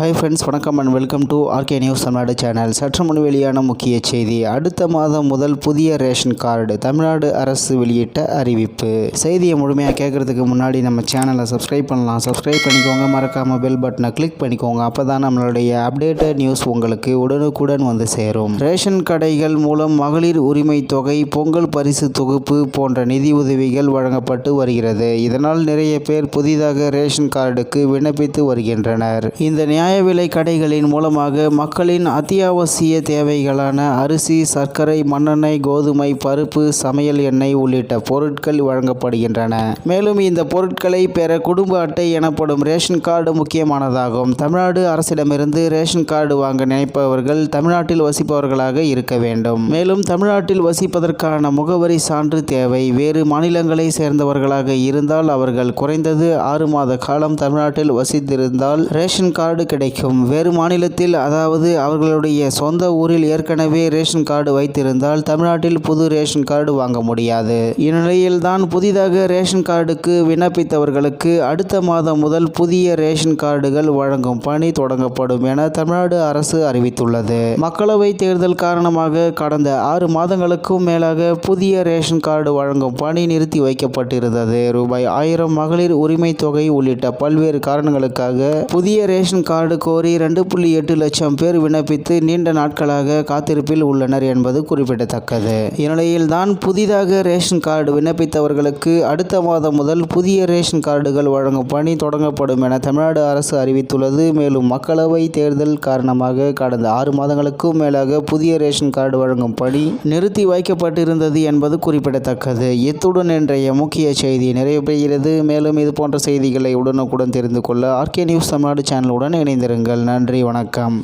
Hi friends, வணக்கம் and welcome to RK news Tamil Nadu channel. சற்று முன் வெளியான முக்கிய செய்தி. அடுத்த மாதம் முதல் புதிய ரேஷன் கார்டு தமிழ்நாடு அரசு வெளியிட்ட அறிவிப்பு. செய்தியை முழுமையாக கேட்குறதுக்கு முன்னாடி நம்ம சேனலை சப்ஸ்கிரைப் பண்ணலாம். சப்ஸ்கிரைப் பண்ணிக்கோங்க, மறக்காமல் பெல் பட்டனை கிளிக் பண்ணிக்கோங்க. அப்போ தான் நம்மளுடைய அப்டேட்டட் நியூஸ் உங்களுக்கு உடனுக்குடன் வந்து சேரும். ரேஷன் கடைகள் மூலம் மகளிர் உரிமை தொகை, பொங்கல் பரிசு தொகுப்பு போன்ற நிதி உதவிகள் வழங்கப்பட்டு வருகிறது. இதனால் நிறைய பேர் புதிதாக ரேஷன் கார்டுக்கு விண்ணப்பித்து வருகின்றனர். இந்த நியாய விலை கடைகளின் மூலமாக மக்களின் அத்தியாவசிய தேவைகளான அரிசி, சர்க்கரை, மண்ணெண்ணெய், கோதுமை, பருப்பு, சமையல் எண்ணெய் உள்ளிட்ட பொருட்கள் வழங்கப்படுகின்றன. மேலும் இந்த பொருட்களை பெற குடும்ப அட்டை எனப்படும் ரேஷன் கார்டு முக்கியமானதாகும். தமிழ்நாடு அரசிடமிருந்து ரேஷன் கார்டு வாங்க நினைப்பவர்கள் தமிழ்நாட்டில் வசிப்பவர்களாக இருக்க வேண்டும். மேலும் தமிழ்நாட்டில் வசிப்பதற்கான முகவரி சான்று தேவை. வேறு மாநிலங்களை சேர்ந்தவர்களாக இருந்தால் அவர்கள் குறைந்தது 6 மாத காலம் தமிழ்நாட்டில் வசித்திருந்தால் ரேஷன் கார்டு கிடைக்கும். வேறு மாநிலத்தில், அதாவது அவர்களுடைய சொந்த ஊரில் ஏற்கனவே ரேஷன் கார்டு வைத்திருந்தால் தமிழ்நாட்டில் புது ரேஷன் கார்டு வாங்க முடியாது. இந்நிலையில்தான் புதிதாக ரேஷன் கார்டுக்கு விண்ணப்பித்தவர்களுக்கு அடுத்த மாதம் முதல் புதிய ரேஷன் கார்டுகள் வழங்கும் பணி தொடங்கப்படும் என தமிழ்நாடு அரசு அறிவித்துள்ளது. மக்களவை தேர்தல் காரணமாக கடந்த 6 மாதங்களுக்கும் மேலாக புதிய ரேஷன் கார்டு வழங்கும் பணி நிறுத்தி வைக்கப்பட்டிருந்தது. ரூபாய் 1000 மகளிர் உரிமை தொகை உள்ளிட்ட பல்வேறு காரணங்களுக்காக புதிய ரேஷன் கார்டு கோரி 2.8 லட்சம் பேர் விண்ணப்பித்து நீண்ட நாட்களாக காத்திருப்பில் உள்ளனர் என்பது குறிப்பிடத்தக்கது. இந்நிலையில்தான் புதிதாக ரேஷன் கார்டு விண்ணப்பித்தவர்களுக்கு அடுத்த மாதம் முதல் புதிய ரேஷன் கார்டுகள் வழங்கும் பணி தொடங்கப்படும் என தமிழ்நாடு அரசு அறிவித்துள்ளது. மேலும் மக்களவை தேர்தல் காரணமாக கடந்த 6 மாதங்களுக்கும் மேலாக புதிய ரேஷன் கார்டு வழங்கும் பணி நிறுத்தி வைக்கப்பட்டிருந்தது என்பது குறிப்பிடத்தக்கது. இத்துடன் இன்றைய முக்கிய செய்தி நிறைவு பெறுகிறது. மேலும் இது போன்ற செய்திகளை உடனுக்குடன் தெரிந்து கொள்ள ஆர்கே நியூஸ் தமிழ்நாடு சேனலுடன் இணைந்திருங்கள். நன்றி, வணக்கம்.